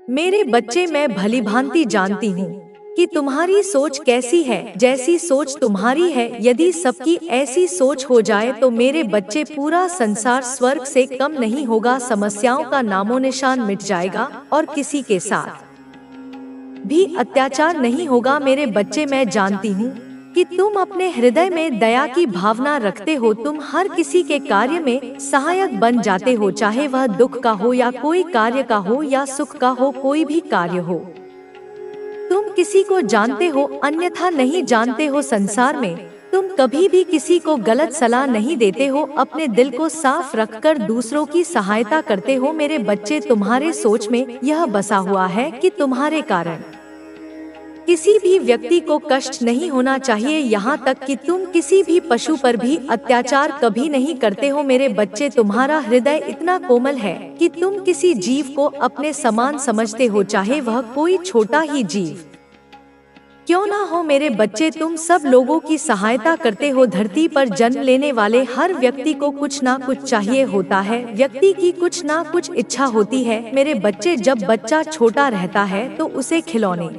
मेरे बच्चे, मैं भलीभांति जानती हूँ कि तुम्हारी सोच कैसी है। जैसी सोच तुम्हारी है, यदि सबकी ऐसी सोच हो जाए तो मेरे बच्चे, पूरा संसार स्वर्ग से कम नहीं होगा। समस्याओं का नामो निशान मिट जाएगा और किसी के साथ भी अत्याचार नहीं होगा। मेरे बच्चे, मैं जानती हूँ कि तुम अपने हृदय में दया की भावना रखते हो। तुम हर किसी के कार्य में सहायक बन जाते हो, चाहे वह दुख का हो या कोई कार्य का हो या सुख का हो, कोई भी कार्य हो। तुम किसी को जानते हो, अन्यथा नहीं जानते हो। संसार में तुम कभी भी किसी को गलत सलाह नहीं देते हो। अपने दिल को साफ रखकर दूसरों की सहायता करते हो। मेरे बच्चे, तुम्हारे सोच में यह बसा हुआ है कि तुम्हारे कारण किसी भी व्यक्ति को कष्ट नहीं होना चाहिए, यहाँ तक कि तुम किसी भी पशु पर भी अत्याचार कभी नहीं करते हो। मेरे बच्चे, तुम्हारा हृदय इतना कोमल है कि तुम किसी जीव को अपने समान समझते हो, चाहे वह कोई छोटा ही जीव क्यों ना हो। मेरे बच्चे, तुम सब लोगों की सहायता करते हो। धरती पर जन्म लेने वाले हर व्यक्ति को कुछ ना कुछ चाहिए होता है, व्यक्ति की कुछ ना कुछ इच्छा होती है। मेरे बच्चे, जब बच्चा छोटा रहता है तो उसे खिलौने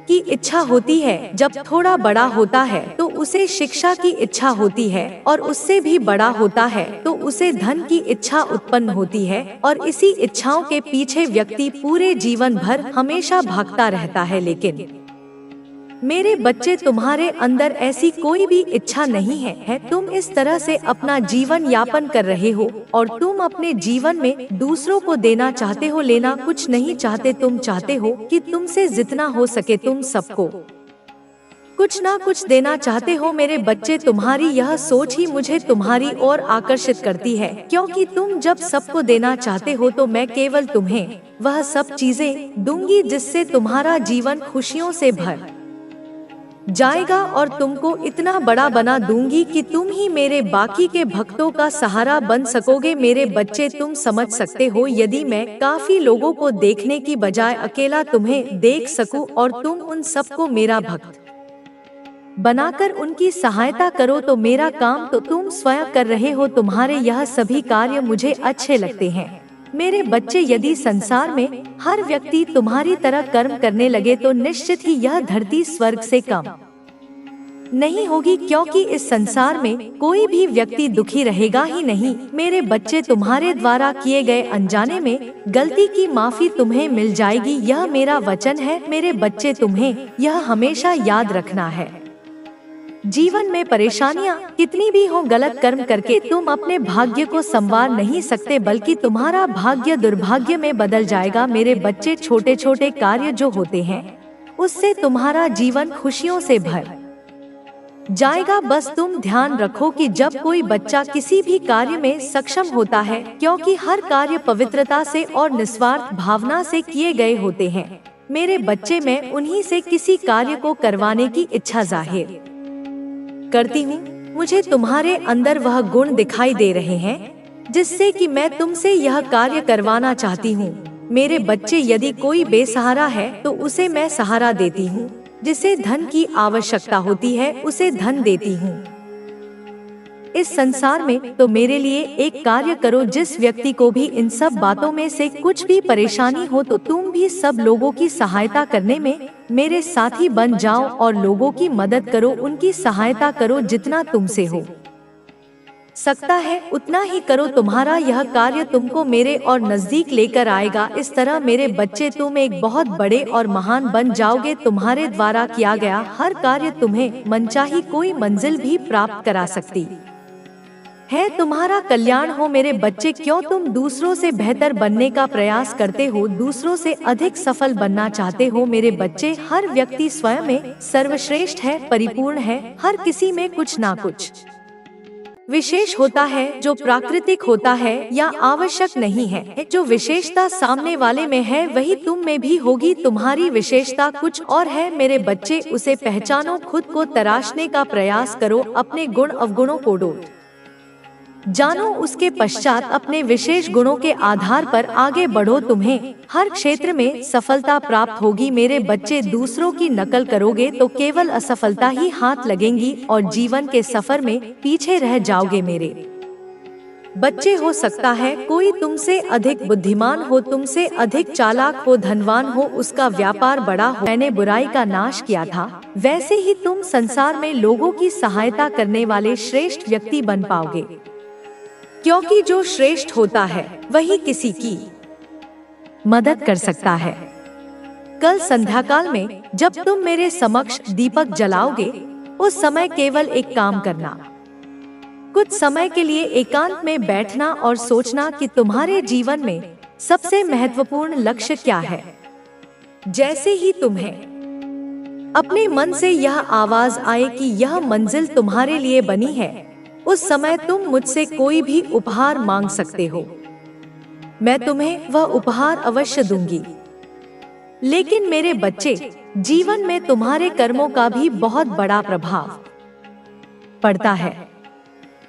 की इच्छा होती है, जब थोड़ा बड़ा होता है तो उसे शिक्षा की इच्छा होती है, और उससे भी बड़ा होता है तो उसे धन की इच्छा उत्पन्न होती है, और इसी इच्छाओं के पीछे व्यक्ति पूरे जीवन भर हमेशा भागता रहता है। लेकिन मेरे बच्चे, तुम्हारे अंदर ऐसी कोई भी इच्छा नहीं है। तुम इस तरह से अपना जीवन यापन कर रहे हो और तुम अपने जीवन में दूसरों को देना चाहते हो, लेना कुछ नहीं चाहते। तुम चाहते हो कि तुमसे जितना हो सके तुम सबको कुछ ना कुछ देना चाहते हो। मेरे बच्चे, तुम्हारी यह सोच ही मुझे तुम्हारी ओर आकर्षित करती है, क्योंकि तुम जब सबको देना चाहते हो तो मैं केवल तुम्हें वह सब चीजें दूंगी जिससे तुम्हारा जीवन खुशियों से भर जाएगा, और तुमको इतना बड़ा बना दूंगी कि तुम ही मेरे बाकी के भक्तों का सहारा बन सकोगे। मेरे बच्चे, तुम समझ सकते हो, यदि मैं काफी लोगों को देखने की बजाय अकेला तुम्हें देख सकूं और तुम उन सबको मेरा भक्त बनाकर उनकी सहायता करो तो मेरा काम तो तुम स्वयं कर रहे हो। तुम्हारे यह सभी कार्य मुझे अच्छे लगते हैं। मेरे बच्चे, यदि संसार में हर व्यक्ति तुम्हारी तरह कर्म करने लगे तो निश्चित ही यह धरती स्वर्ग से कम नहीं होगी, क्योंकि इस संसार में कोई भी व्यक्ति दुखी रहेगा ही नहीं। मेरे बच्चे, तुम्हारे द्वारा किए गए अनजाने में गलती की माफी तुम्हें मिल जाएगी, यह मेरा वचन है। मेरे बच्चे, तुम्हें यह हमेशा याद रखना है, जीवन में परेशानियां कितनी भी हो, गलत कर्म करके तुम अपने भाग्य को संवार नहीं सकते, बल्कि तुम्हारा भाग्य दुर्भाग्य में बदल जाएगा। मेरे बच्चे, छोटे छोटे कार्य जो होते हैं उससे तुम्हारा जीवन खुशियों से भर जाएगा। बस तुम ध्यान रखो कि जब कोई बच्चा किसी भी कार्य में सक्षम होता है, क्योंकि हर कार्य पवित्रता से और निस्वार्थ भावना से किए गए होते हैं। मेरे बच्चे, मैं उन्हीं से किसी कार्य को करवाने की इच्छा जाहिर करती हूँ। मुझे तुम्हारे अंदर वह गुण दिखाई दे रहे हैं जिससे कि मैं तुमसे यह कार्य करवाना चाहती हूँ। मेरे बच्चे, यदि कोई बेसहारा है तो उसे मैं सहारा देती हूँ, जिसे धन की आवश्यकता होती है उसे धन देती हूँ। इस संसार में तो मेरे लिए एक कार्य करो, जिस व्यक्ति को भी इन सब बातों में से कुछ भी परेशानी हो तो तुम भी सब लोगों की सहायता करने में मेरे साथी बन जाओ और लोगों की मदद करो, उनकी सहायता करो, जितना तुमसे हो सकता है उतना ही करो। तुम्हारा यह कार्य तुमको मेरे और नजदीक लेकर आएगा। इस तरह मेरे बच्चे, तुम एक बहुत बड़े और महान बन जाओगे। तुम्हारे द्वारा किया गया हर कार्य तुम्हें मनचाही कोई मंजिल भी प्राप्त करा सकती है। तुम्हारा कल्याण हो। मेरे बच्चे, क्यों तुम दूसरों से बेहतर बनने का प्रयास करते हो, दूसरों से अधिक सफल बनना चाहते हो। मेरे बच्चे, हर व्यक्ति स्वयं में सर्वश्रेष्ठ है, परिपूर्ण है। हर किसी में कुछ ना कुछ विशेष होता है जो प्राकृतिक होता है या आवश्यक नहीं है। जो विशेषता सामने वाले में है वही तुम में भी होगी। तुम्हारी विशेषता कुछ और है। मेरे बच्चे, उसे पहचानो, खुद को तराशने का प्रयास करो, अपने गुण अवगुणों को जानो, उसके पश्चात अपने विशेष गुणों के आधार पर आगे बढ़ो। तुम्हें हर क्षेत्र में सफलता प्राप्त होगी। मेरे बच्चे, दूसरों की नकल करोगे तो केवल असफलता ही हाथ लगेंगी और जीवन के सफर में पीछे रह जाओगे। मेरे बच्चे, हो सकता है कोई तुमसे अधिक बुद्धिमान हो, तुमसे अधिक चालाक हो, धनवान हो, उसका व्यापार बड़ा हो। मैंने बुराई का नाश किया था, वैसे ही तुम संसार में लोगों की सहायता करने वाले श्रेष्ठ व्यक्ति बन पाओगे, क्योंकि जो श्रेष्ठ होता है वही किसी की मदद कर सकता है। कल संध्याकाल में जब तुम मेरे समक्ष दीपक जलाओगे, उस समय केवल एक काम करना, कुछ समय के लिए एकांत में बैठना और सोचना कि तुम्हारे जीवन में सबसे महत्वपूर्ण लक्ष्य क्या है। जैसे ही तुम्हें अपने मन से यह आवाज आए कि यह मंजिल तुम्हारे लिए बनी है, उस समय तुम मुझसे कोई भी उपहार मांग सकते हो। मैं तुम्हें वह उपहार अवश्य दूंगी। लेकिन मेरे बच्चे, जीवन में तुम्हारे कर्मों का भी बहुत बड़ा प्रभाव पड़ता है।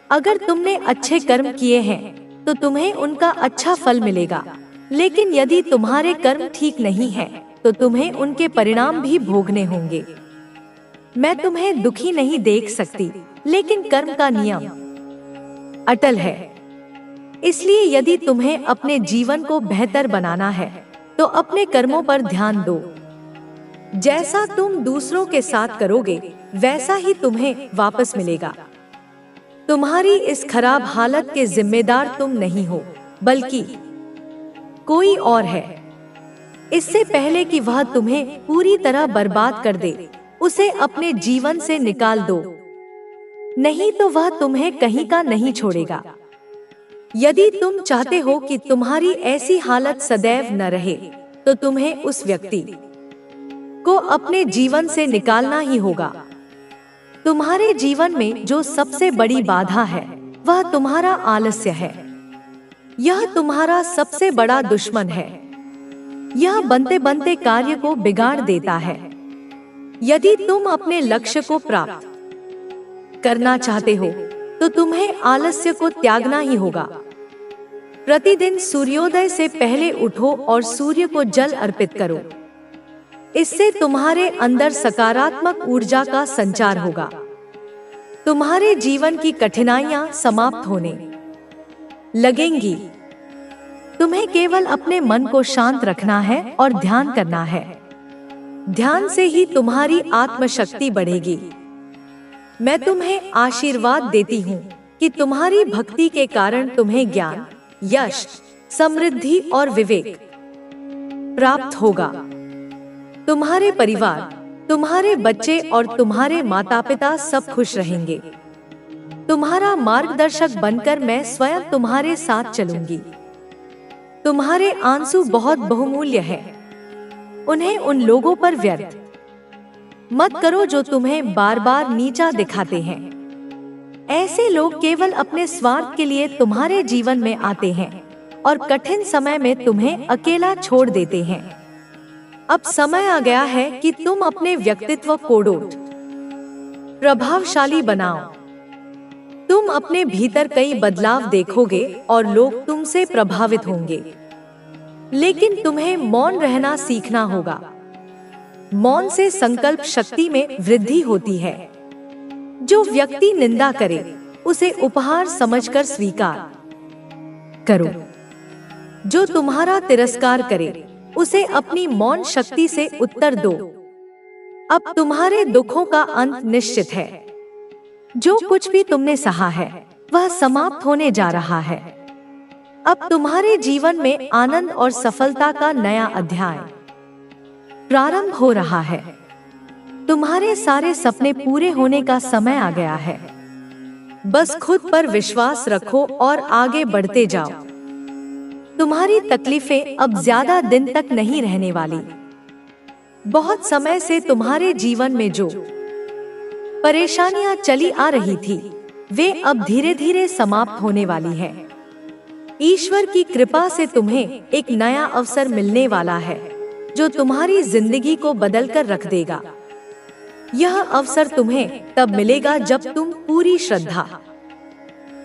अगर तुमने अच्छे कर्म किए हैं तो तुम्हें उनका अच्छा फल मिलेगा, लेकिन यदि तुम्हारे कर्म ठीक नहीं हैं, तो तुम्हें उनके परिणाम भी भोगने होंगे। मैं तुम्हें दुखी नहीं देख सकती, लेकिन कर्म का नियम अटल है। इसलिए यदि तुम्हें अपने जीवन को बेहतर बनाना है, तो अपने कर्मों पर ध्यान दो। जैसा तुम दूसरों के साथ करोगे, वैसा ही तुम्हें वापस मिलेगा। तुम्हारी इस खराब हालत के जिम्मेदार तुम नहीं हो, बल्कि कोई और है। इससे पहले कि वह तुम्हें पूरी तरह बर्बाद कर दे, उसे अपने जीवन से निकाल दो, नहीं तो वह तुम्हें कहीं का नहीं छोड़ेगा। यदि तुम चाहते हो कि तुम्हारी ऐसी हालत सदैव न रहे, तो तुम्हें उस व्यक्ति को अपने जीवन से निकालना ही होगा। तुम्हारे जीवन में जो सबसे बड़ी बाधा है, वह तुम्हारा आलस्य है। यह तुम्हारा सबसे बड़ा दुश्मन है। यह बनते बनते कार्य को बिगाड़ देता है। यदि तुम अपने लक्ष्य को प्राप्त करना चाहते हो, तो तुम्हें आलस्य को त्यागना ही होगा। प्रतिदिन सूर्योदय से पहले उठो और सूर्य को जल अर्पित करो। इससे तुम्हारे अंदर सकारात्मक ऊर्जा का संचार होगा। तुम्हारे जीवन की कठिनाइयां समाप्त होने लगेंगी। तुम्हें केवल अपने मन को शांत रखना है और ध्यान करना है। ध्यान से ही तुम्हारी आत्मशक्ति बढ़ेगी। मैं तुम्हें आशीर्वाद देती हूँ कि तुम्हारी भक्ति के कारण तुम्हें ज्ञान, यश, समृद्धि और विवेक प्राप्त होगा। तुम्हारे परिवार, तुम्हारे बच्चे और तुम्हारे माता पिता सब खुश रहेंगे। तुम्हारा मार्गदर्शक बनकर मैं स्वयं तुम्हारे साथ चलूंगी। तुम्हारे आंसू बहुत बहुमूल्य हैं। उन्हें उन लोगों पर व्यर्थ मत करो जो तुम्हें बार बार नीचा दिखाते हैं। ऐसे लोग केवल अपने स्वार्थ के लिए तुम्हारे जीवन में आते हैं और कठिन समय में तुम्हें अकेला छोड़ देते हैं। अब समय आ गया है कि तुम अपने व्यक्तित्व को प्रभावशाली बनाओ। तुम अपने भीतर कई बदलाव देखोगे और लोग तुमसे प्रभावित होंगे। लेकिन तुम्हें मौन रहना सीखना होगा। मौन से संकल्प शक्ति में वृद्धि होती है। जो व्यक्ति निंदा करे, उसे उपहार समझकर स्वीकार करो। जो तुम्हारा तिरस्कार करे, उसे अपनी मौन शक्ति से उत्तर दो। अब तुम्हारे दुखों का अंत निश्चित है। जो कुछ भी तुमने सहा है, वह समाप्त होने जा रहा है। अब तुम्हारे जीवन में आनंद और सफलता का नया अध्याय प्रारंभ हो रहा है। तुम्हारे सारे सपने पूरे होने का समय आ गया है। बस खुद पर विश्वास रखो और आगे बढ़ते जाओ। तुम्हारी तकलीफें अब ज्यादा दिन तक नहीं रहने वाली। बहुत समय से तुम्हारे जीवन में जो परेशानियां चली आ रही थी, वे अब धीरे धीरे समाप्त होने वाली हैं। ईश्वर की कृपा से तुम्हें एक नया अवसर मिलने वाला है, जो तुम्हारी जिंदगी को बदलकर रख देगा। यह अवसर तुम्हें तब मिलेगा जब तुम पूरी श्रद्धा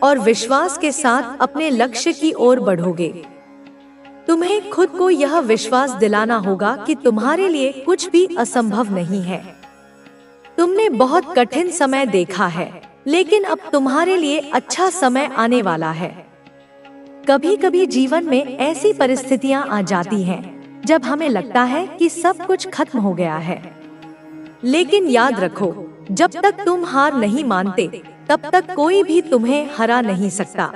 और विश्वास के साथ अपने लक्ष्य की ओर बढ़ोगे। तुम्हें खुद को यह विश्वास दिलाना होगा कि तुम्हारे लिए कुछ भी असंभव नहीं है। तुमने बहुत कठिन समय देखा है, लेकिन अब तुम्हारे लिए अच्छा समय आने वाला है। कभी कभी जीवन में ऐसी परिस्थितियां आ जाती हैं जब हमें लगता है कि सब कुछ खत्म हो गया है, लेकिन याद रखो, जब तक तुम हार नहीं मानते तब तक कोई भी तुम्हें हरा नहीं सकता।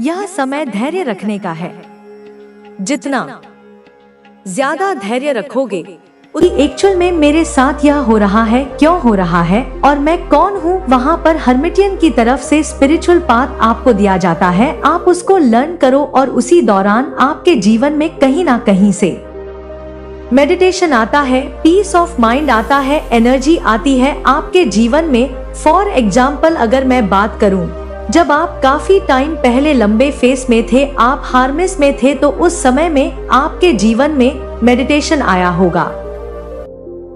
यह समय धैर्य रखने का है। जितना ज्यादा धैर्य रखोगे, एक्चुअल में मेरे साथ यह हो रहा है, क्यों हो रहा है और मैं कौन हूँ, वहाँ पर हर्मिटियन की तरफ से स्पिरिचुअल पाथ आपको दिया जाता है। आप उसको लर्न करो और उसी दौरान आपके जीवन में कहीं ना कहीं से मेडिटेशन आता है, पीस ऑफ माइंड आता है, एनर्जी आती है आपके जीवन में। फॉर एग्जाम्पल अगर मैं बात करूं, जब आप काफी टाइम पहले लंबे फेस में थे, आप हार्मिस में थे, तो उस समय में आपके जीवन में मेडिटेशन आया होगा।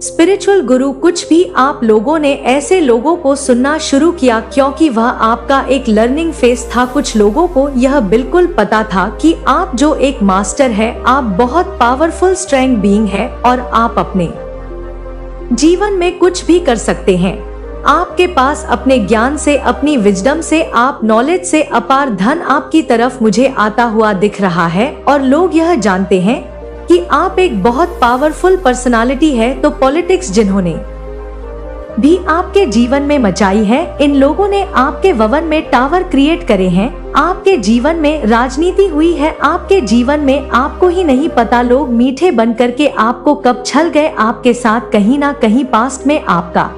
स्पिरिचुअल गुरु कुछ भी आप लोगों ने ऐसे लोगों को सुनना शुरू किया क्योंकि वह आपका एक लर्निंग फेस था। कुछ लोगों को यह बिल्कुल पता था कि आप जो एक मास्टर है, आप बहुत पावरफुल स्ट्रेंथ बीइंग है और आप अपने जीवन में कुछ भी कर सकते हैं। आपके पास अपने ज्ञान से, अपनी विजडम से, आप नॉलेज से अपार धन आपकी तरफ मुझे आता हुआ दिख रहा है और लोग यह जानते हैं कि आप एक बहुत पावरफुल पर्सनालिटी है। तो पॉलिटिक्स जिन्होंने भी आपके जीवन में मचाई है, इन लोगों ने आपके भवन में टावर क्रिएट करे हैं, आपके जीवन में राजनीति हुई है, आपके जीवन में आपको ही नहीं पता लोग मीठे बन करके आपको कब छल गए आपके साथ। कहीं ना कहीं पास्ट में आपका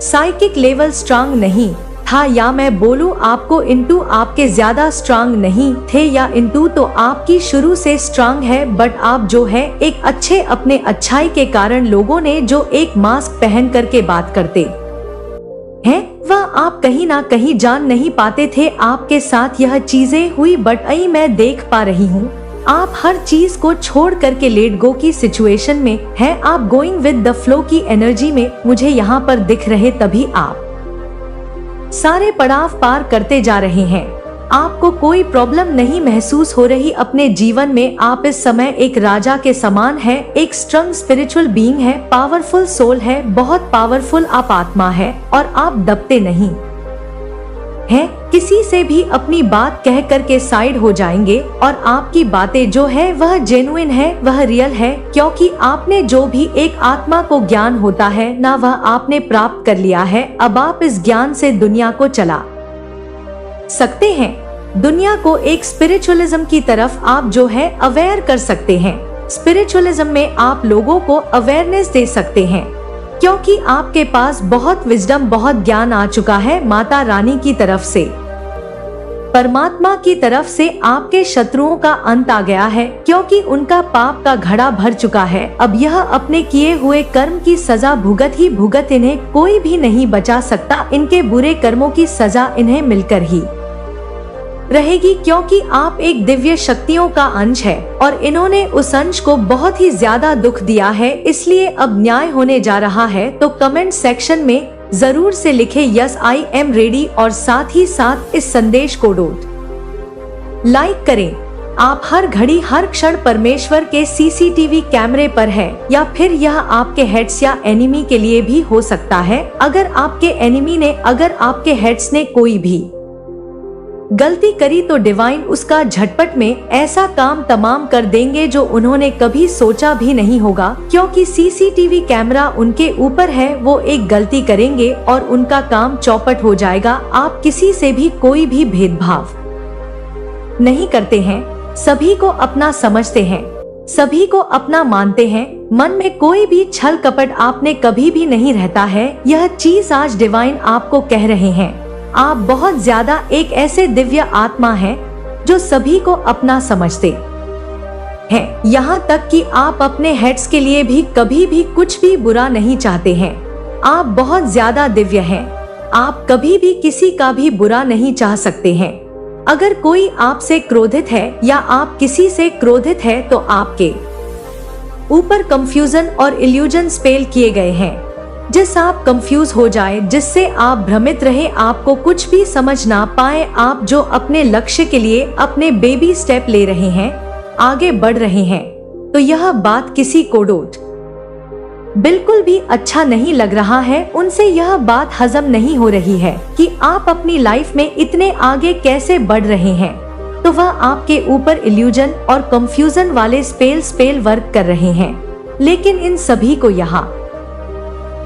साइकिक लेवल स्ट्रांग नहीं था, या मैं बोलूं आपको इनटू आपके ज्यादा स्ट्रांग नहीं थे, या इनटू तो आपकी शुरू से स्ट्रांग है, बट आप जो है एक अच्छे अपने अच्छाई के कारण लोगों ने जो एक मास्क पहन करके बात करते हैं, वह आप कहीं ना कहीं जान नहीं पाते थे आपके साथ यह चीजें हुई। बट आई मैं देख पा रही हूँ आप हर चीज को छोड़ करके लेट गो की सिचुएशन में है, आप गोइंग विद द फ्लो की एनर्जी में मुझे यहाँ पर दिख रहे, तभी आप सारे पड़ाव पार करते जा रहे हैं। आपको कोई प्रॉब्लम नहीं महसूस हो रही अपने जीवन में। आप इस समय एक राजा के समान है, एक स्ट्रॉन्ग स्पिरिचुअल बीइंग है, पावरफुल सोल है, बहुत पावरफुल आप आत्मा है और आप दबते नहीं है। किसी से भी अपनी बात कह करके साइड हो जाएंगे और आपकी बातें जो है वह जेन्युइन है, वह रियल है, क्योंकि आपने जो भी एक आत्मा को ज्ञान होता है ना, वह आपने प्राप्त कर लिया है। अब आप इस ज्ञान से दुनिया को चला सकते हैं, दुनिया को एक स्पिरिचुअलिज्म की तरफ आप जो है अवेयर कर सकते हैं। स्पिरिचुअलिज्म में आप लोगों को अवेयरनेस दे सकते हैं, क्योंकि आपके पास बहुत विजडम, बहुत ज्ञान आ चुका है माता रानी की तरफ से, परमात्मा की तरफ से। आपके शत्रुओं का अंत आ गया है, क्योंकि उनका पाप का घड़ा भर चुका है। अब यह अपने किए हुए कर्म की सजा भुगत ही भुगत, इन्हें कोई भी नहीं बचा सकता। इनके बुरे कर्मों की सजा इन्हें मिलकर ही रहेगी, क्योंकि आप एक दिव्य शक्तियों का अंश है और इन्होंने उस अंश को बहुत ही ज्यादा दुख दिया है। इसलिए अब न्याय होने जा रहा है। तो कमेंट सेक्शन में जरूर से लिखे यस आई एम रेडी और साथ ही साथ इस संदेश को लाइक करें। आप हर घड़ी हर क्षण परमेश्वर के सीसीटीवी कैमरे पर है, या फिर यह आपके हेड्स या एनिमी के लिए भी हो सकता है। अगर आपके एनिमी ने, अगर आपके हेड्स ने कोई भी गलती करी तो डिवाइन उसका झटपट में ऐसा काम तमाम कर देंगे जो उन्होंने कभी सोचा भी नहीं होगा, क्योंकि सीसीटीवी कैमरा उनके ऊपर है। वो एक गलती करेंगे और उनका काम चौपट हो जाएगा। आप किसी से भी कोई भी भेदभाव नहीं करते हैं, सभी को अपना समझते हैं, सभी को अपना मानते हैं। मन में कोई भी छल कपट आपने कभी भी नहीं रहता है। यह चीज आज डिवाइन आपको कह रहे हैं। आप बहुत ज्यादा एक ऐसे दिव्य आत्मा हैं जो सभी को अपना समझते हैं, यहाँ तक कि आप अपने हेड्स के लिए भी कभी भी कुछ भी बुरा नहीं चाहते हैं। आप बहुत ज्यादा दिव्य हैं, आप कभी भी किसी का भी बुरा नहीं चाह सकते हैं। अगर कोई आपसे क्रोधित है या आप किसी से क्रोधित है तो आपके ऊपर कंफ्यूजन और इल्यूजन स्पेल किए गए हैं, जिस आप कंफ्यूज हो जाए, जिससे आप भ्रमित रहे, आपको कुछ भी समझ ना पाए। आप जो अपने लक्ष्य के लिए अपने बेबी स्टेप ले रहे हैं, आगे बढ़ रहे हैं, तो यह बात किसी को बिल्कुल भी अच्छा नहीं लग रहा है। उनसे यह बात हजम नहीं हो रही है कि आप अपनी लाइफ में इतने आगे कैसे बढ़ रहे हैं। तो वह आपके ऊपर इल्यूजन और कंफ्यूजन वाले स्पेल वर्क कर रहे हैं। लेकिन इन सभी को यहाँ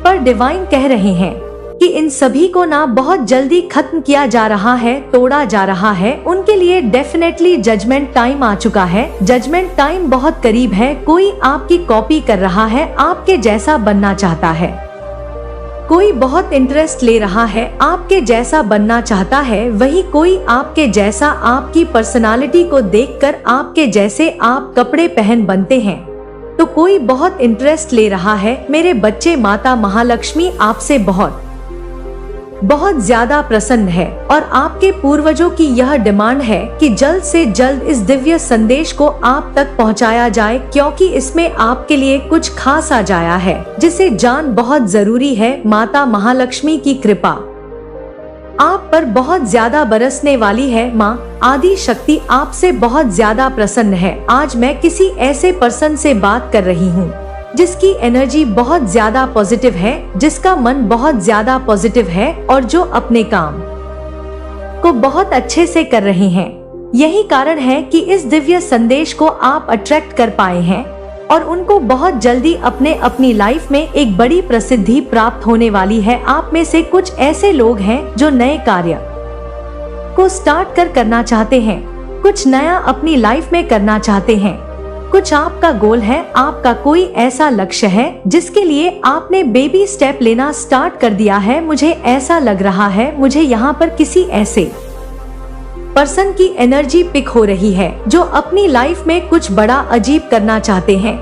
पर डिवाइन कह रहे हैं कि इन सभी को ना बहुत जल्दी खत्म किया जा रहा है, तोड़ा जा रहा है। उनके लिए डेफिनेटली जजमेंट टाइम आ चुका है। जजमेंट टाइम बहुत करीब है। कोई आपकी कॉपी कर रहा है, आपके जैसा बनना चाहता है। कोई बहुत इंटरेस्ट ले रहा है, आपके जैसा बनना चाहता है। वही कोई आपके जैसा, आपकी पर्सनालिटी को देखकर आपके जैसे आप कपड़े पहन बनते हैं। तो कोई बहुत इंटरेस्ट ले रहा है। मेरे बच्चे, माता महालक्ष्मी आपसे बहुत ज्यादा प्रसन्न है और आपके पूर्वजों की यह डिमांड है कि जल्द से जल्द इस दिव्य संदेश को आप तक पहुंचाया जाए, क्योंकि इसमें आपके लिए कुछ खास आ जाया है जिसे जान बहुत जरूरी है। माता महालक्ष्मी की कृपा आप पर बहुत ज्यादा बरसने वाली है। माँ आदि शक्ति आपसे बहुत ज्यादा प्रसन्न है। आज मैं किसी ऐसे पर्सन से बात कर रही हूँ जिसकी एनर्जी बहुत ज्यादा पॉजिटिव है, जिसका मन बहुत ज्यादा पॉजिटिव है और जो अपने काम को बहुत अच्छे से कर रहे हैं। यही कारण है कि इस दिव्य संदेश को आप अट्रैक्ट कर पाए हैं और उनको बहुत जल्दी अपनी लाइफ में एक बड़ी प्रसिद्धि प्राप्त होने वाली है। आप में से कुछ ऐसे लोग हैं जो नए कार्य को स्टार्ट करना चाहते हैं, कुछ नया अपनी लाइफ में करना चाहते हैं। कुछ आपका गोल है, आपका कोई ऐसा लक्ष्य है जिसके लिए आपने बेबी स्टेप लेना स्टार्ट कर दिया है। मुझे ऐसा लग रहा है, मुझे यहाँ पर किसी ऐसे पर्सन की एनर्जी पिक हो रही है जो अपनी लाइफ में कुछ बड़ा अजीब करना चाहते हैं,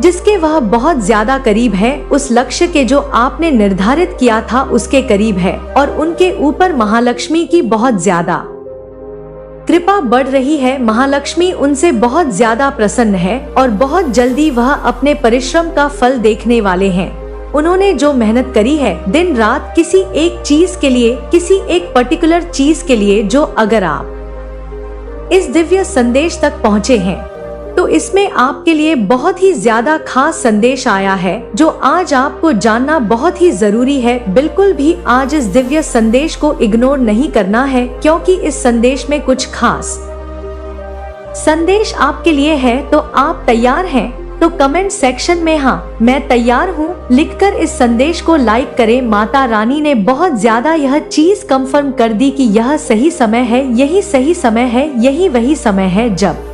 जिसके वह बहुत ज्यादा करीब है। उस लक्ष्य के जो आपने निर्धारित किया था उसके करीब है और उनके ऊपर महालक्ष्मी की बहुत ज्यादा कृपा बढ़ रही है। महालक्ष्मी उनसे बहुत ज्यादा प्रसन्न है और बहुत जल्दी वह अपने परिश्रम का फल देखने वाले हैं। उन्होंने जो मेहनत करी है दिन रात किसी एक चीज के लिए, किसी एक पर्टिकुलर चीज के लिए, जो अगर आप इस दिव्य संदेश तक पहुँचे हैं तो इसमें आपके लिए बहुत ही ज्यादा खास संदेश आया है जो आज आपको जानना बहुत ही जरूरी है। बिल्कुल भी आज इस दिव्य संदेश को इग्नोर नहीं करना है, क्योंकि इस संदेश में कुछ खास संदेश आपके लिए है। तो आप तैयार हैं? तो कमेंट सेक्शन में हाँ मैं तैयार हूँ लिखकर इस संदेश को लाइक करें। माता रानी ने बहुत ज्यादा यह चीज कंफर्म कर दी कि यह सही समय है, यही सही समय है, यही वही समय है जब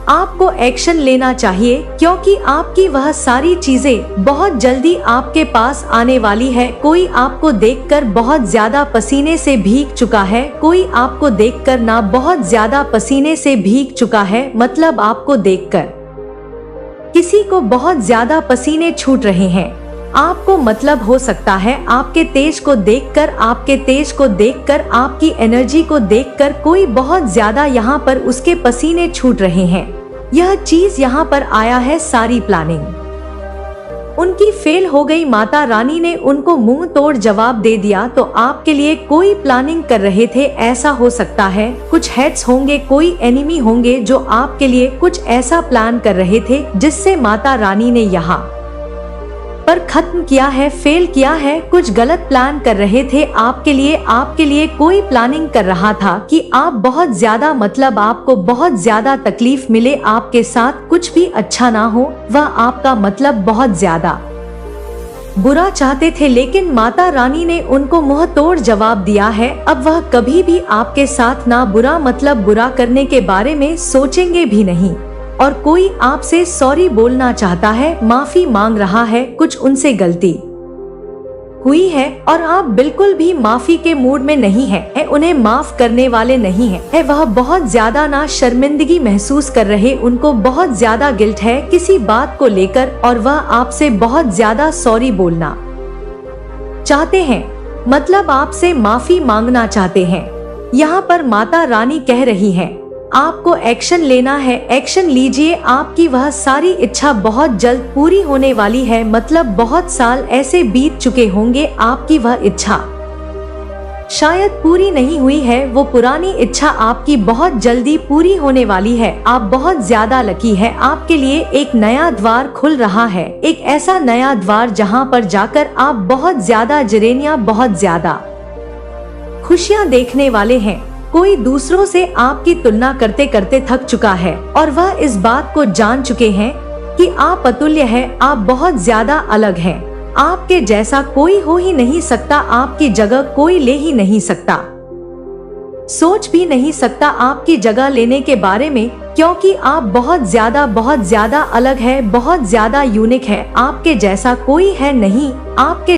आपको एक्शन लेना चाहिए, क्योंकि आपकी वह सारी चीजें बहुत जल्दी आपके पास आने वाली है। कोई आपको देखकर बहुत ज्यादा पसीने से भीग चुका है, कोई आपको देखकर ना बहुत ज्यादा पसीने से भीग चुका है, मतलब आपको देखकर किसी को बहुत ज्यादा पसीने छूट रहे हैं। आपको मतलब हो सकता है आपके तेज को देखकर, आपके तेज को देखकर, आपकी एनर्जी को देखकर कोई बहुत ज्यादा यहाँ पर उसके पसीने छूट रहे हैं। यह चीज यहाँ पर आया है, सारी प्लानिंग उनकी फेल हो गई। माता रानी ने उनको मुंह तोड़ जवाब दे दिया। तो आपके लिए कोई प्लानिंग कर रहे थे, ऐसा हो सकता है कुछ हेड्स होंगे, कोई एनिमी होंगे जो आपके लिए कुछ ऐसा प्लान कर रहे थे जिससे माता रानी ने यहाँ पर खत्म किया है, फेल किया है। कुछ गलत प्लान कर रहे थे आपके लिए कोई प्लानिंग कर रहा था कि आप बहुत ज्यादा, मतलब आपको बहुत ज्यादा तकलीफ मिले, आपके साथ कुछ भी अच्छा ना हो, वह आपका मतलब बहुत ज्यादा बुरा चाहते थे। लेकिन माता रानी ने उनको मुंह तोड़ जवाब दिया है, अब वह कभी भी आपके साथ ना बुरा, मतलब बुरा करने के बारे में सोचेंगे भी नहीं। और कोई आपसे सॉरी बोलना चाहता है, माफी मांग रहा है, कुछ उनसे गलती हुई है और आप बिल्कुल भी माफी के मूड में नहीं है, उन्हें माफ करने वाले नहीं है। वह बहुत ज्यादा ना शर्मिंदगी महसूस कर रहे, उनको बहुत ज्यादा गिल्ट है किसी बात को लेकर और वह आपसे बहुत ज्यादा सॉरी बोलना चाहते हैं, मतलब आपसे माफी मांगना चाहते हैं। यहाँ पर माता रानी कह रही है आपको एक्शन लेना है, एक्शन लीजिए। आपकी वह सारी इच्छा बहुत जल्द पूरी होने वाली है, मतलब बहुत साल ऐसे बीत चुके होंगे, आपकी वह इच्छा शायद पूरी नहीं हुई है, वो पुरानी इच्छा आपकी बहुत जल्दी पूरी होने वाली है। आप बहुत ज्यादा लकी है, आपके लिए एक नया द्वार खुल रहा है, एक ऐसा नया द्वार जहां पर जाकर आप बहुत ज्यादा जरेनिया, बहुत ज्यादा खुशियां देखने वाले हैं। कोई दूसरों से आपकी तुलना करते करते थक चुका है और वह इस बात को जान चुके हैं कि आप अतुल्य हैं, आप बहुत ज्यादा अलग हैं। आपके जैसा कोई हो ही नहीं सकता, आपकी जगह कोई ले ही नहीं सकता, सोच भी नहीं सकता आपकी जगह लेने के बारे में, क्योंकि आप बहुत ज्यादा अलग है, बहुत ज्यादा यूनिक है। आपके जैसा कोई है नहीं, आपके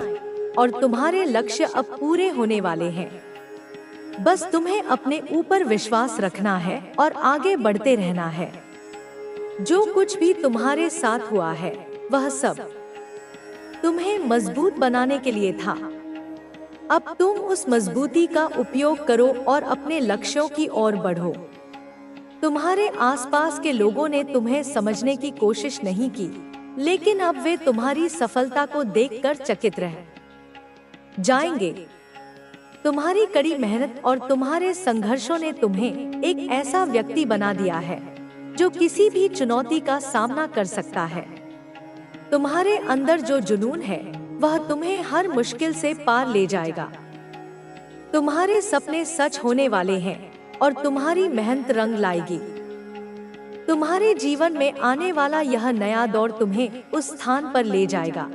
और तुम्हारे लक्ष्य अब पूरे होने वाले हैं। बस तुम्हें अपने ऊपर विश्वास रखना है और आगे बढ़ते रहना है। जो कुछ भी तुम्हारे साथ हुआ है वह सब तुम्हें मजबूत बनाने के लिए था। अब तुम उस मजबूती का उपयोग करो और अपने लक्ष्यों की ओर बढ़ो। तुम्हारे आसपास के लोगों ने तुम्हें समझने की कोशिश नहीं की, लेकिन अब वे तुम्हारी सफलता को देखकर चकित रह जाएंगे। तुम्हारी कड़ी मेहनत और तुम्हारे संघर्षों ने तुम्हें एक ऐसा व्यक्ति बना दिया है जो किसी भी चुनौती का सामना कर सकता है। तुम्हारे अंदर जो जुनून है वह तुम्हें हर मुश्किल से पार ले जाएगा। तुम्हारे सपने सच होने वाले हैं और तुम्हारी मेहनत रंग लाएगी। तुम्हारे जीवन में आने वाला यह नया दौर तुम्हें उस स्थान पर ले जाएगा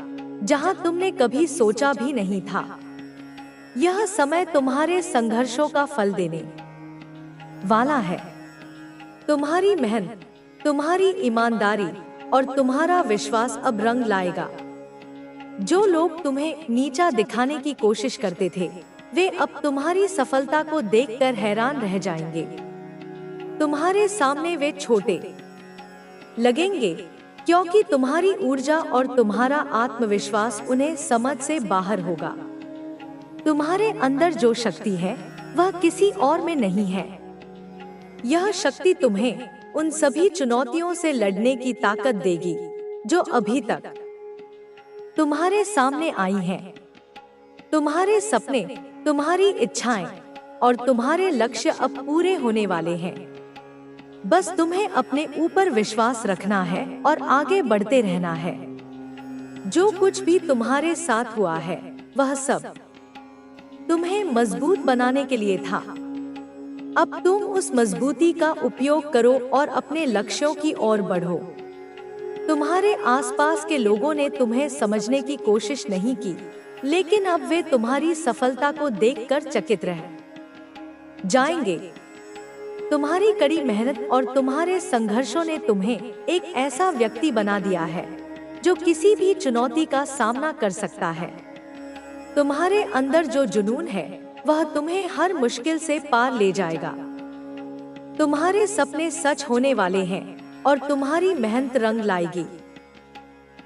जहां तुमने कभी सोचा भी नहीं था। यह समय तुम्हारे संघर्षों का फल देने वाला है। तुम्हारी मेहनत, तुम्हारी ईमानदारी और तुम्हारा विश्वास अब रंग लाएगा। जो लोग तुम्हें नीचा दिखाने की कोशिश करते थे, वे अब तुम्हारी सफलता को देखकर हैरान रह जाएंगे। तुम्हारे सामने वे छोटे लगेंगे, क्योंकि तुम्हारी ऊर्जा और तुम्हारा आत्मविश्वास उन्हें समझ से बाहर होगा। तुम्हारे अंदर जो शक्ति है वह किसी और में नहीं है। यह शक्ति तुम्हें उन सभी चुनौतियों से लड़ने की ताकत देगी जो अभी तक तुम्हारे सामने आई हैं। तुम्हारे सपने, तुम्हारी इच्छाएं और तुम्हारे लक्ष्य अब पूरे होने वाले हैं। बस तुम्हें अपने ऊपर विश्वास रखना है और आगे बढ़ते रहना है। जो कुछ भी तुम्हारे साथ हुआ है वह सब तुम्हें मजबूत बनाने के लिए था। अब तुम उस मजबूती का उपयोग करो और अपने लक्ष्यों की ओर बढ़ो। तुम्हारे आसपास के लोगों ने तुम्हें समझने की कोशिश नहीं की, लेकिन अब वे तुम्हारी सफलता को देखकर चकित रह जाएंगे। तुम्हारी कड़ी मेहनत और तुम्हारे संघर्षों ने तुम्हें एक ऐसा व्यक्ति बना दिया है जो किसी भी चुनौती का सामना कर सकता है। तुम्हारे अंदर जो जुनून है वह तुम्हें हर मुश्किल से पार ले जाएगा। तुम्हारे सपने सच होने वाले हैं और तुम्हारी मेहनत रंग लाएगी।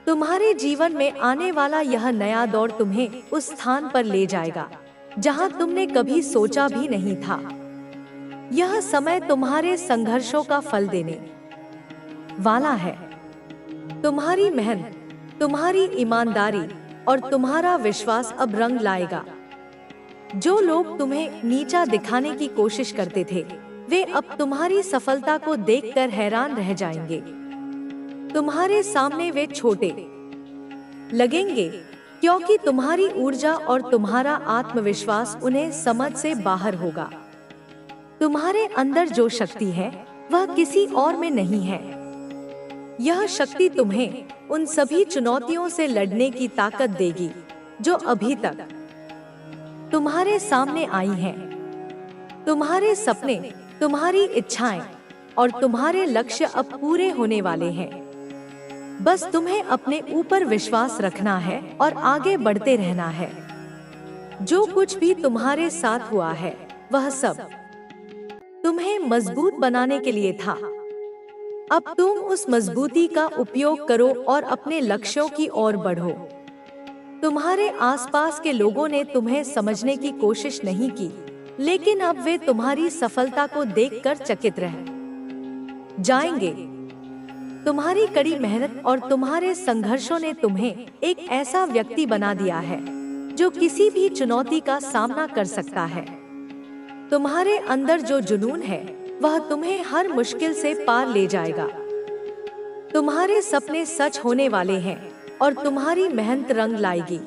तुम्हारे जीवन में आने वाला यह नया दौर तुम्हें उस स्थान पर ले जाएगा जहां तुमने कभी सोचा भी नहीं था। यह समय तुम्हारे संघर्षों का फल देने वाला है। तुम्हारी मेहनत, तुम्हारी ईमानदारी और तुम्हारा विश्वास अब रंग लाएगा। जो लोग तुम्हें नीचा दिखाने की कोशिश करते थे, वे अब तुम्हारी सफलता को देखकर हैरान रह जाएंगे। तुम्हारे सामने वे छोटे लगेंगे, क्योंकि तुम्हारी ऊर्जा और तुम्हारा आत्मविश्वास उन्हें समझ से बाहर होगा। तुम्हारे अंदर जो शक्ति है वह किसी और में नहीं है। यह शक्ति तुम्हें उन सभी चुनौतियों से लड़ने की ताकत देगी जो अभी तक तुम्हारे सामने आई हैं। तुम्हारे सपने, तुम्हारी इच्छाएं और तुम्हारे लक्ष्य अब पूरे होने वाले हैं। बस तुम्हें अपने ऊपर विश्वास रखना है और आगे बढ़ते रहना है। जो कुछ भी तुम्हारे साथ हुआ है वह सब तुम्हें मजबूत बनाने के लिए था। अब तुम उस मजबूती का उपयोग करो और अपने लक्ष्यों की ओर बढ़ो। तुम्हारे आसपास के लोगों ने तुम्हें समझने की कोशिश नहीं की, लेकिन अब वे तुम्हारी सफलता को देखकर चकित रह जाएंगे। तुम्हारी कड़ी मेहनत और तुम्हारे संघर्षों ने तुम्हें एक ऐसा व्यक्ति बना दिया है जो किसी भी चुनौती का सामना कर सकता है। तुम्हारे अंदर जो जुनून है वह तुम्हें हर मुश्किल से पार ले जाएगा। तुम्हारे सपने सच होने वाले हैं और तुम्हारी मेहनत रंग लाएगी।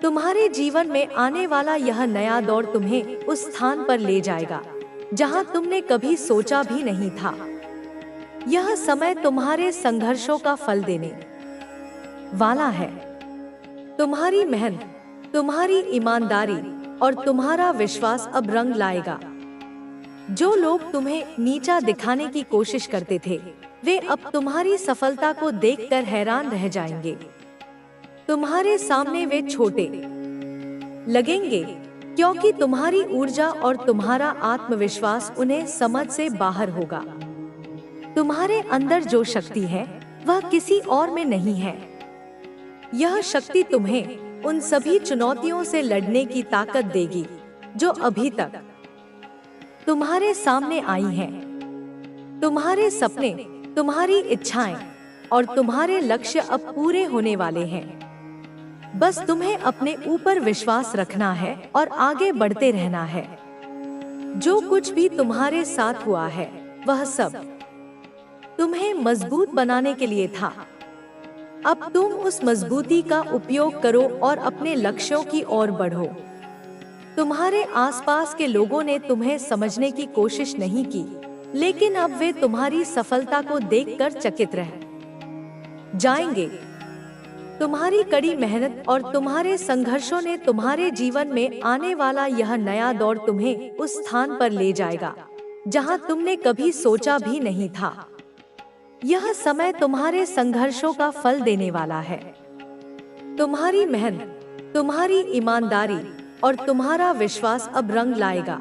तुम्हारे जीवन में आने वाला यह नया दौर तुम्हें उस स्थान पर ले जाएगा जहां तुमने कभी सोचा भी नहीं था। यह समय तुम्हारे संघर्षों का फल देने वाला है। तुम्हारी मेहनत, तुम्हारी ईमानदारी और तुम्हारा विश्वास अब रंग लाएगा। जो लोग तुम्हें नीचा दिखाने की कोशिश करते थे, वे अब तुम्हारी सफलता को देखकर हैरान रह जाएंगे। तुम्हारे सामने वे छोटे लगेंगे क्योंकि तुम्हारी ऊर्जा और तुम्हारा आत्मविश्वास उन्हें समझ से बाहर होगा। तुम्हारे अंदर जो शक्ति है वह किसी और में नहीं है। यह शक्ति तुम्हें उन सभी चुनौतियों से लड़ने की ताकत देगी जो अभी तक तुम्हारे सामने आई हैं। तुम्हारे सपने, तुम्हारी इच्छाएं और तुम्हारे लक्ष्य अब पूरे होने वाले हैं। बस तुम्हें अपने ऊपर विश्वास रखना है और आगे बढ़ते रहना है। जो कुछ भी तुम्हारे साथ हुआ है वह सब तुम्हें मजबूत बनाने के लिए था। अब तुम उस मजबूती का उपयोग करो और अपने लक्ष्यों की ओर बढ़ो। तुम्हारे आसपास के लोगों ने तुम्हें समझने की कोशिश नहीं की, लेकिन अब वे तुम्हारी सफलता को देखकर चकित रह जाएंगे। तुम्हारी कड़ी मेहनत और तुम्हारे संघर्षों ने तुम्हारे जीवन में आने वाला यह नया दौर तुम्हें उस स्थान पर ले जाएगा जहां तुमने कभी सोचा भी नहीं था। यह समय तुम्हारे संघर्षों का फल देने वाला है। तुम्हारी मेहनत, तुम्हारी ईमानदारी और तुम्हारा विश्वास अब रंग लाएगा।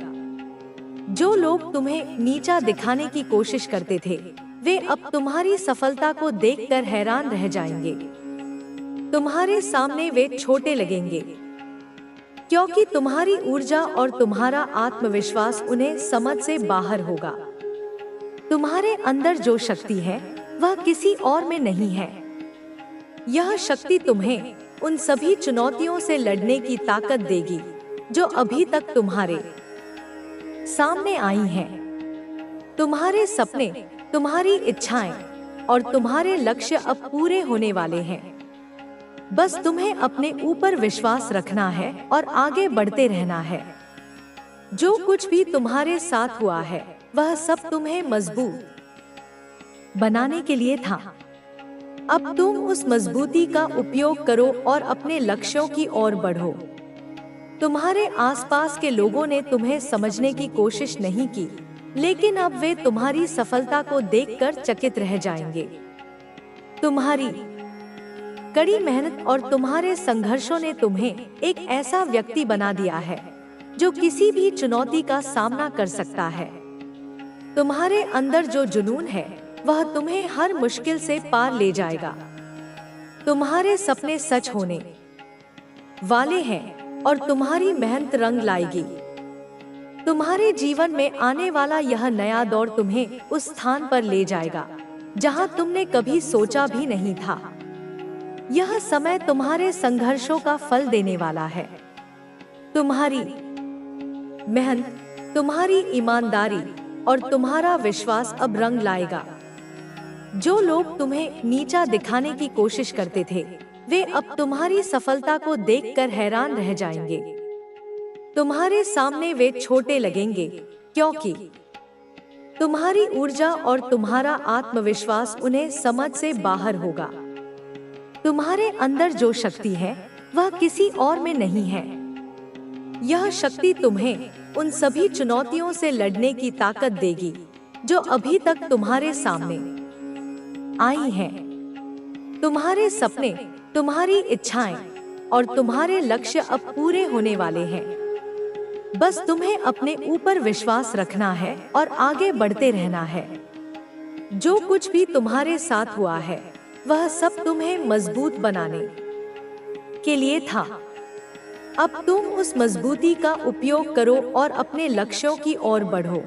जो लोग तुम्हें नीचा दिखाने की कोशिश करते थे, वे अब तुम्हारी सफलता को देखकर हैरान रह जाएंगे। तुम्हारे सामने वे छोटे लगेंगे क्योंकि तुम्हारी ऊर्जा और तुम्हारा आत्मविश्वास उन्हें समझ से बाहर होगा। तुम्हारे अंदर जो शक्ति है वह किसी और में नहीं है। यह शक्ति तुम्हें उन सभी चुनौतियों से लड़ने की ताकत देगी जो अभी तक तुम्हारे सामने आई हैं। तुम्हारे सपने, तुम्हारी इच्छाएं और तुम्हारे लक्ष्य अब पूरे होने वाले हैं। बस तुम्हें अपने ऊपर विश्वास रखना है और आगे बढ़ते रहना है। जो कुछ भी तुम्हारे साथ हुआ है वह सब तुम्हें मजबूत बनाने के लिए था। अब तुम उस मजबूती का उपयोग करो और अपने लक्ष्यों की ओर बढ़ो। तुम्हारे आसपास के लोगों ने तुम्हें समझने की कोशिश नहीं की, लेकिन अब वे तुम्हारी सफलता को देखकर चकित रह जाएंगे। तुम्हारी कड़ी मेहनत और तुम्हारे संघर्षों ने तुम्हें एक ऐसा व्यक्ति बना दिया है जो किसी भी चुनौती का सामना कर सकता है। तुम्हारे अंदर जो जुनून है वह तुम्हें हर मुश्किल से पार ले जाएगा। तुम्हारे सपने सच होने वाले हैं और तुम्हारी मेहनत रंग लाएगी। तुम्हारे जीवन में आने वाला यह नया दौर तुम्हें उस स्थान पर ले जाएगा जहां तुमने कभी सोचा भी नहीं था। यह समय तुम्हारे संघर्षों का फल देने वाला है। तुम्हारी मेहनत, तुम्हारी ईमानदारी और तुम्हारा विश्वास अब रंग लाएगा। जो लोग तुम्हें नीचा दिखाने की कोशिश करते थे, वे अब तुम्हारी सफलता को देखकर हैरान रह जाएंगे। तुम्हारे सामने वे छोटे लगेंगे क्योंकि तुम्हारी ऊर्जा और तुम्हारा आत्मविश्वास उन्हें समझ से बाहर होगा। तुम्हारे अंदर जो शक्ति है वह किसी और में नहीं है। यह शक्ति तुम्हें उन सभी चुनौतियों से लड़ने की ताकत देगी जो अभी तक तुम्हारे सामने आई हैं। तुम्हारे सपने, तुम्हारी इच्छाएं और तुम्हारे लक्ष्य अब पूरे होने वाले हैं। बस तुम्हें अपने ऊपर विश्वास रखना है और आगे बढ़ते रहना है। जो कुछ भी तुम्हारे साथ हुआ है वह सब तुम्हें मजबूत बनाने के लिए था। अब तुम उस मजबूती का उपयोग करो और अपने लक्ष्यों की ओर बढ़ो।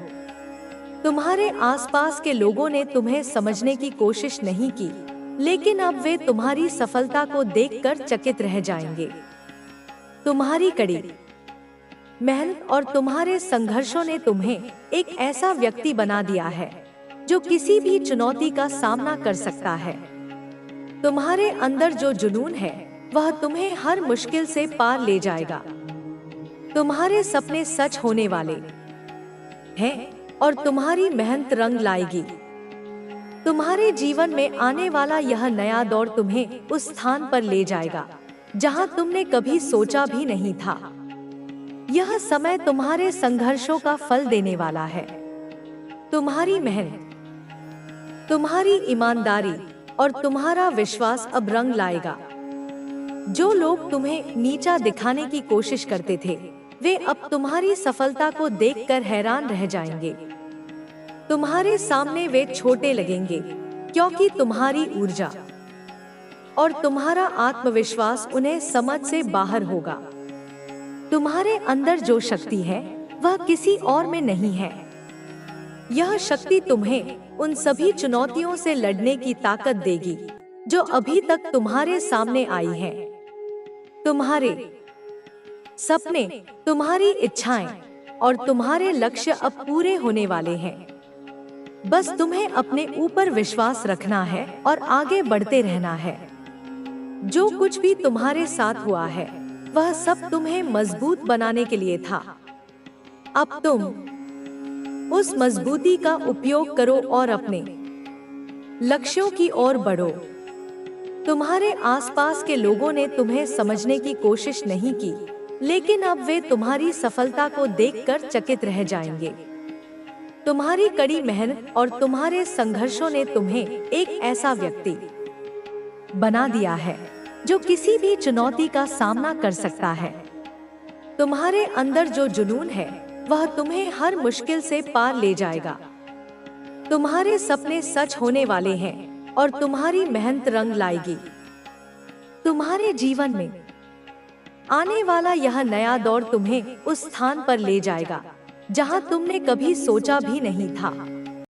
तुम्हारे आसपास के लोगों ने तुम्हें समझने की कोशिश नहीं की, लेकिन अब वे तुम्हारी सफलता को देखकर चकित रह जाएंगे। तुम्हारी कड़ी मेहनत और तुम्हारे संघर्षों ने तुम्हें एक ऐसा व्यक्ति बना दिया है जो किसी भी चुनौती का सामना कर सकता है। तुम्हारे अंदर जो जुनून है वह तुम्हें हर मुश्किल से पार ले जाएगा। तुम्हारे सपने सच होने वाले हैं और तुम्हारी मेहनत रंग लाएगी। तुम्हारे जीवन में आने वाला यह नया दौर तुम्हें उस स्थान पर ले जाएगा जहां तुमने कभी सोचा भी नहीं था। यह समय तुम्हारे संघर्षों का फल देने वाला है। तुम्हारी मेहनत, तुम्हारी ईमानदारी और तुम्हारा विश्वास अब रंग लाएगा। जो लोग तुम्हें नीचा दिखाने की कोशिश करते थे, वे अब तुम्हारी सफलता को देखकर हैरान रह जाएंगे। तुम्हारे सामने वे छोटे लगेंगे, क्योंकि तुम्हारी ऊर्जा और तुम्हारा आत्मविश्वास उन्हें समझ से बाहर होगा। तुम्हारे अंदर जो शक्ति है, वह किसी और में नहीं है। यह शक्ति तुम्हें उन सभी चुनौतियों से लड़ने की ताकत देगी जो अभी तक तुम्हारे सामने आई है। तुम्हारे सपने, तुम्हारी इच्छाएं और तुम्हारे लक्ष्य अब पूरे होने वाले हैं। बस तुम्हें अपने ऊपर विश्वास रखना है और आगे बढ़ते रहना है। जो कुछ भी तुम्हारे साथ हुआ है, वह सब तुम्हें मजबूत बनाने के लिए था। अब तुम उस मजबूती का उपयोग करो और अपने लक्ष्यों की ओर बढ़ो। तुम्हारे आसपास के लोगों ने तुम्हें समझने की कोशिश नहीं की, लेकिन अब वे तुम्हारी सफलता को देखकर चकित रह जाएंगे। तुम्हारी कड़ी मेहनत और तुम्हारे संघर्षों ने तुम्हें एक ऐसा व्यक्ति बना दिया है जो किसी भी चुनौती का सामना कर सकता है। तुम्हारे अंदर जो जुनून है, वह तुम्हें हर मुश्किल से पार ले जाएगा। तुम्हारे सपने सच होने वाले हैं और तुम्हारी मेहनत रंग लाएगी। तुम्हारे जीवन में आने वाला यह नया दौर तुम्हें उस स्थान पर ले जाएगा जहां तुमने कभी सोचा भी नहीं था।